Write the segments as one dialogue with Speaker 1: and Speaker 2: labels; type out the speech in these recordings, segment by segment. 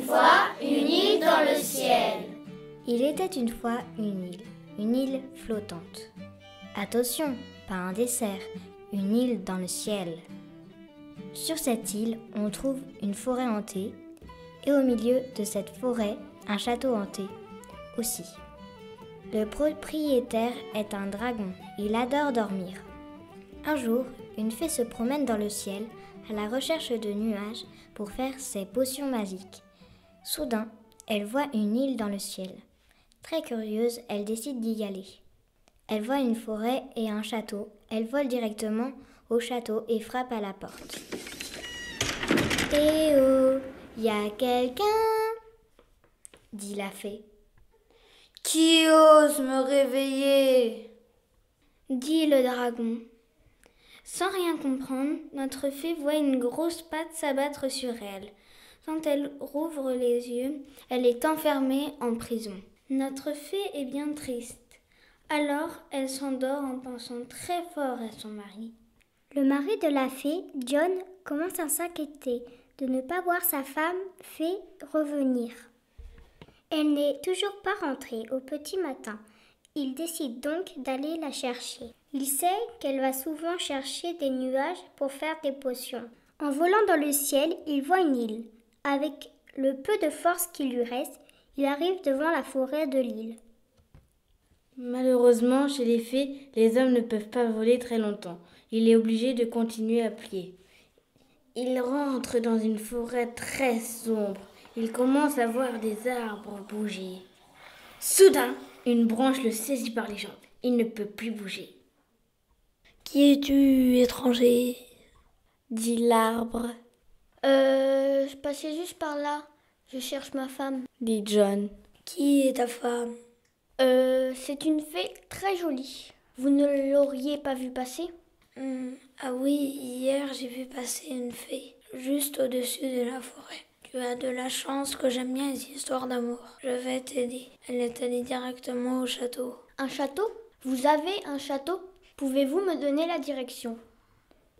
Speaker 1: fois une île dans le ciel.
Speaker 2: Il était une fois une île flottante. Attention, pas un dessert, une île dans le ciel. Sur cette île, on trouve une forêt hantée et au milieu de cette forêt, un château hanté aussi. Le propriétaire est un dragon, il adore dormir. Un jour, une fée se promène dans le ciel à la recherche de nuages pour faire ses potions magiques. Soudain, elle voit une île dans le ciel. Très curieuse, elle décide d'y aller. Elle voit une forêt et un château. Elle vole directement au château et frappe à la porte. « Eh oh, y a quelqu'un ?» dit la fée.
Speaker 3: « Qui ose me réveiller ?»
Speaker 2: dit le dragon. Sans rien comprendre, notre fée voit une grosse patte s'abattre sur elle. Quand elle rouvre les yeux, elle est enfermée en prison. Notre fée est bien triste. Alors, elle s'endort en pensant très fort à son mari. Le mari de la fée, John, commence à s'inquiéter de ne pas voir sa femme fée revenir. Elle n'est toujours pas rentrée au petit matin. Il décide donc d'aller la chercher. Il sait qu'elle va souvent chercher des nuages pour faire des potions. En volant dans le ciel, il voit une île. Avec le peu de force qui lui reste, il arrive devant la forêt de l'île.
Speaker 3: Malheureusement, chez les fées, les hommes ne peuvent pas voler très longtemps. Il est obligé de continuer à plier. Il rentre dans une forêt très sombre. Il commence à voir des arbres bouger. Soudain, une branche le saisit par les jambes. Il ne peut plus bouger.
Speaker 4: « Qui es-tu, étranger ?»
Speaker 3: dit l'arbre.
Speaker 2: Je passais juste par là. Je cherche ma femme,
Speaker 3: dit John.
Speaker 4: « Qui est ta femme ?»
Speaker 2: C'est une fée très jolie. Vous ne l'auriez pas vue passer ?
Speaker 4: Ah oui, hier j'ai vu passer une fée, juste au-dessus de la forêt. Tu as de la chance que j'aime bien les histoires d'amour. Je vais t'aider. Elle est allée directement au château.
Speaker 2: Un château ? Vous avez un château ? Pouvez-vous me donner la direction ?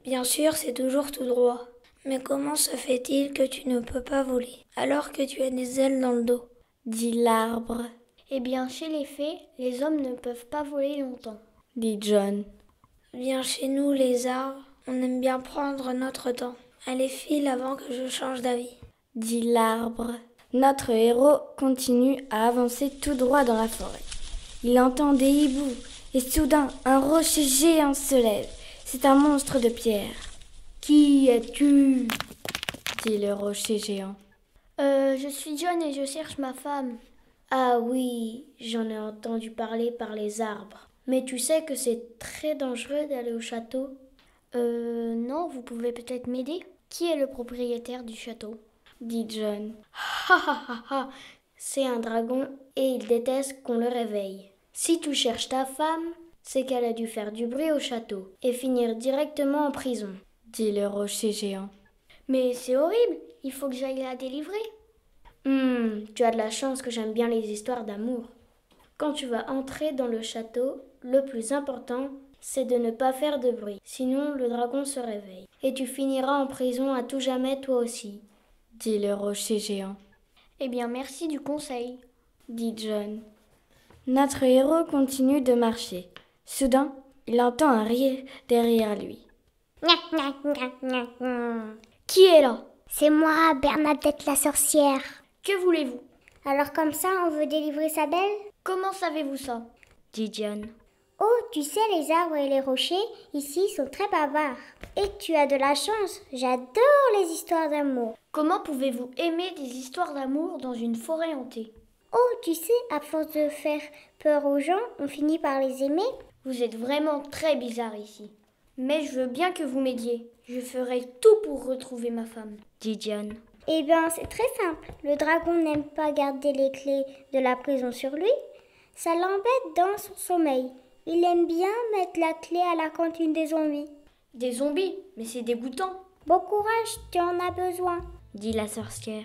Speaker 4: Bien sûr, c'est toujours tout droit. Mais comment se fait-il que tu ne peux pas voler, alors que tu as des ailes dans le dos ?
Speaker 3: dit l'arbre.
Speaker 2: Eh bien, chez les fées, les hommes ne peuvent pas voler longtemps,
Speaker 3: dit John.
Speaker 4: Viens chez nous, les arbres. On aime bien prendre notre temps. Allez, file avant que je change d'avis,
Speaker 3: dit l'arbre. Notre héros continue à avancer tout droit dans la forêt. Il entend des hiboux et soudain, un rocher géant se lève. C'est un monstre de pierre. « Qui es-tu » dit le rocher géant.
Speaker 2: Je suis John et je cherche ma femme.
Speaker 3: Ah oui, j'en ai entendu parler par les arbres. Mais tu sais que c'est très dangereux d'aller au château ?
Speaker 2: Non, vous pouvez peut-être m'aider ? Qui est le propriétaire du château ?
Speaker 3: dit John. Ha ha ha ha, c'est un dragon et il déteste qu'on le réveille. Si tu cherches ta femme, c'est qu'elle a dû faire du bruit au château et finir directement en prison, dit le rocher géant.
Speaker 2: Mais c'est horrible, il faut que j'aille la délivrer.
Speaker 3: Tu as de la chance que j'aime bien les histoires d'amour. Quand tu vas entrer dans le château, le plus important, c'est de ne pas faire de bruit. Sinon, le dragon se réveille. Et tu finiras en prison à tout jamais toi aussi, dit le rocher géant.
Speaker 2: Eh bien, merci du conseil,
Speaker 3: dit John. Notre héros continue de marcher. Soudain, il entend un rire derrière lui.
Speaker 2: Qui est là ?
Speaker 5: C'est moi, Bernadette la sorcière.
Speaker 2: Que voulez-vous ?
Speaker 5: Alors comme ça, on veut délivrer sa belle ?
Speaker 2: Comment savez-vous ça ?
Speaker 3: dit John.
Speaker 5: Oh, tu sais, les arbres et les rochers, ici, sont très bavards. Et tu as de la chance, j'adore les histoires d'amour.
Speaker 2: Comment pouvez-vous aimer des histoires d'amour dans une forêt hantée ?
Speaker 5: Oh, tu sais, à force de faire peur aux gens, on finit par les aimer.
Speaker 2: Vous êtes vraiment très bizarre ici. Mais je veux bien que vous m'aidiez. Je ferai tout pour retrouver ma femme, dit John.
Speaker 5: Eh bien, c'est très simple. Le dragon n'aime pas garder les clés de la prison sur lui. Ça l'embête dans son sommeil. Il aime bien mettre la clé à la cantine des zombies.
Speaker 2: Des zombies ? Mais c'est dégoûtant.
Speaker 5: Bon courage, tu en as besoin,
Speaker 3: dit la sorcière.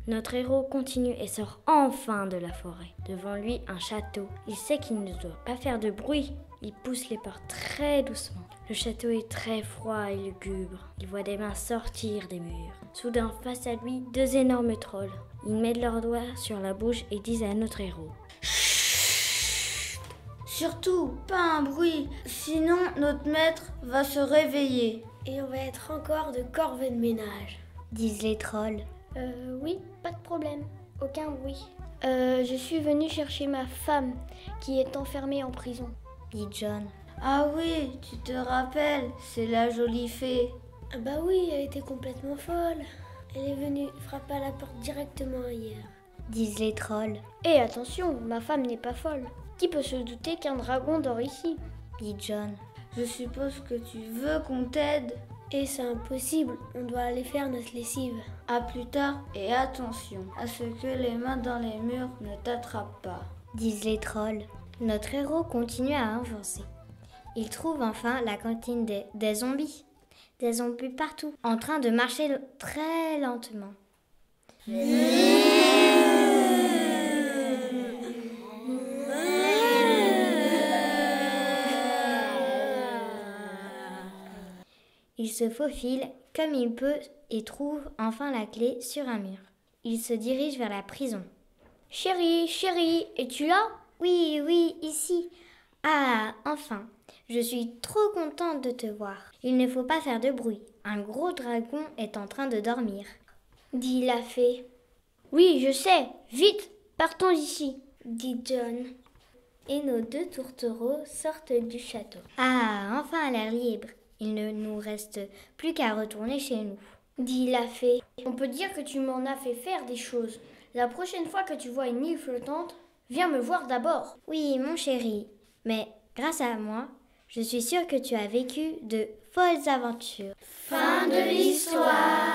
Speaker 3: Notre héros continue et sort enfin de la forêt. Devant lui, un château. Il sait qu'il ne doit pas faire de bruit. Il pousse les portes très doucement. Le château est très froid et lugubre. Il voit des mains sortir des murs. Soudain, face à lui, 2 énormes trolls. Ils mettent leurs doigts sur la bouche et disent à notre héros:
Speaker 1: Surtout, pas un bruit, sinon notre maître va se réveiller.
Speaker 4: Et on va être encore de corvée de ménage.
Speaker 2: disent les trolls.
Speaker 6: Oui, pas de problème. Aucun bruit. Je suis venue chercher ma femme qui est enfermée en prison.
Speaker 2: Dit John.
Speaker 1: Ah oui, tu te rappelles, c'est la jolie fée.
Speaker 4: Ah bah oui, elle était complètement folle. Elle est venue frapper à la porte directement hier.
Speaker 2: Disent les trolls.
Speaker 6: Et attention, ma femme n'est pas folle. Qui peut se douter qu'un dragon dort ici?
Speaker 2: Dit John.
Speaker 1: Je suppose que tu veux qu'on t'aide.
Speaker 4: Et c'est impossible, on doit aller faire notre lessive.
Speaker 1: À plus tard et attention à ce que les mains dans les murs ne t'attrapent pas.
Speaker 2: Disent les trolls. Notre héros continue à avancer. Il trouve enfin la cantine des zombies. Des zombies partout, en train de marcher très lentement. Il se faufile comme il peut et trouve enfin la clé sur un mur. Il se dirige vers la prison.
Speaker 6: Chérie, es-tu là?
Speaker 2: Oui, ici. Ah, enfin. Je suis trop contente de te voir. Il ne faut pas faire de bruit. Un gros dragon est en train de dormir.
Speaker 6: Dit la fée. Oui, je sais. Vite, partons d'ici.
Speaker 2: Dit John. Et nos 2 tourtereaux sortent du château. Ah, enfin à l'air libre. Il ne nous reste plus qu'à retourner chez nous.
Speaker 6: Dit la fée. On peut dire que tu m'en as fait faire des choses. La prochaine fois que tu vois une île flottante, viens me voir d'abord.
Speaker 2: Oui, mon chéri. Mais grâce à moi, je suis sûre que tu as vécu de folles aventures.
Speaker 1: Fin de l'histoire.